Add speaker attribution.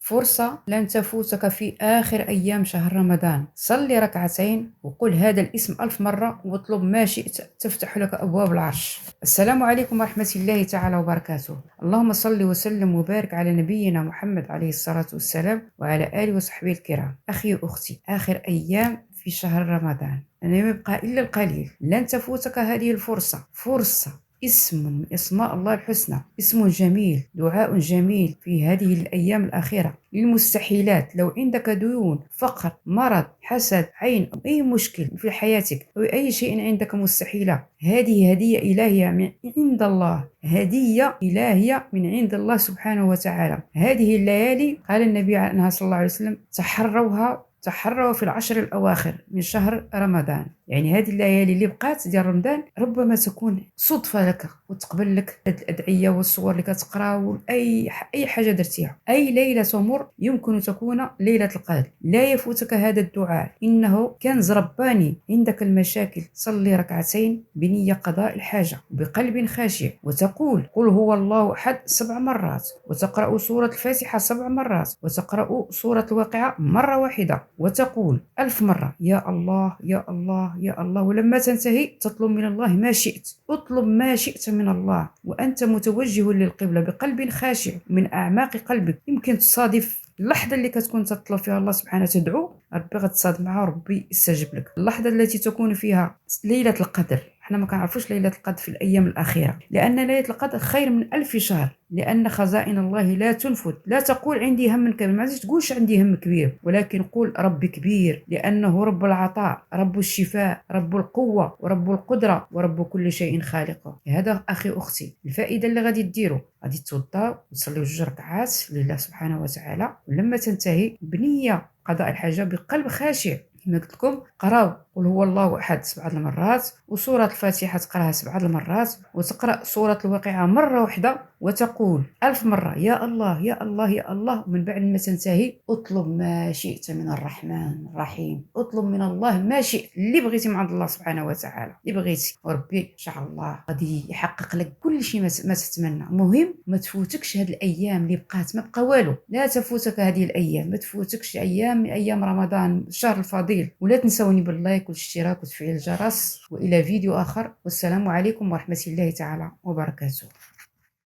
Speaker 1: فرصة لن تفوتك في آخر أيام شهر رمضان. صلي ركعتين وقل هذا الاسم 1000 مرة واطلب ما شئت تفتح لك أبواب العرش. السلام عليكم ورحمة الله تعالى وبركاته. اللهم صل وسلم وبارك على نبينا محمد عليه الصلاة والسلام وعلى آله وصحبه الكرام. أخي وأختي، آخر أيام في شهر رمضان، لن يبقى إلا القليل. لن تفوتك هذه الفرصة. فرصة اسم من اسماء الله الحسنى، اسم جميل، دعاء جميل في هذه الأيام الأخيرة للمستحيلات. لو عندك ديون، فقر، مرض، حسد، عين، أو أي مشكل في حياتك أو أي شيء عندك مستحيلة، هذه هدية إلهية من عند الله، هدية إلهية من عند الله سبحانه وتعالى. هذه الليالي قال النبي عنها صلى الله عليه وسلم: تحروا في العشر الأواخر من شهر رمضان. يعني هذه الليالي اللي بقات ديال رمضان ربما تكون صدفة لك وتقبل لك هذه الأدعية والصور اللي كتقرا أي حاجة درتيها. أي ليلة تمر يمكن تكون ليلة القدر. لا يفوتك هذا الدعاء، إنه كنز رباني. عندك المشاكل، صلي ركعتين بنية قضاء الحاجة بقلب خاشع، وتقول: قل هو الله أحد 7 مرات، وتقرأ سورة الفاتحة 7 مرات، وتقرأ سورة الواقعة مرة واحدة، وتقول 1000 مرة: يا الله يا الله يا الله. ولما تنتهي تطلب من الله ما شئت. اطلب ما شئت من الله وأنت متوجه للقبلة بقلب خاشع من أعماق قلبك. يمكن تصادف اللحظة اللي كتكون تطلب فيها الله سبحانه تدعو، ربي غتصادف معها وربي يستجيب لك. اللحظة التي تكون فيها ليلة القدر. احنا ما كنعرفوش ليلة القدر في الأيام الأخيرة، لأن ليلة القدر خير من 1000 شهر، لأن خزائن الله لا تنفد. لا تقول عندي هم كبير، ما تقولش عندي هم كبير، ولكن قول ربي كبير، لأنه رب العطاء، رب الشفاء، رب القوة، ورب القدرة، ورب كل شيء خالقه. هذا أخي أختي الفائدة اللي غادي ديروا: غادي توضاو وتصليو 2 ركعات لله سبحانه وتعالى، ولما تنتهي بنية قضاء الحاجة بقلب خاشع كما قلت لكم، قراو قل هو الله احد 7 المرات، وسوره الفاتحه تقراها 7 المرات، وتقرا سوره الواقعه مره واحده، وتقول 1000 مره يا الله يا الله يا الله. ومن بعد ما تنتهي اطلب ما شئت من الرحمن الرحيم. اطلب من الله ما شئت، اللي بغيتي من عند الله سبحانه وتعالى، اللي بغيتي، وربي ان شاء الله غادي يحقق لك كل شيء ما تتمنى. المهم ما تفوتكش هاد الايام اللي بقات، ما بقى والو. لا تفوتك هذه الايام، ما تفوتكش ايام من ايام رمضان، الشهر الفضيل. ولا تنسوني باللايك والاشتراك وتفعيل الجرس. والى فيديو اخر، والسلام عليكم ورحمة الله تعالى وبركاته.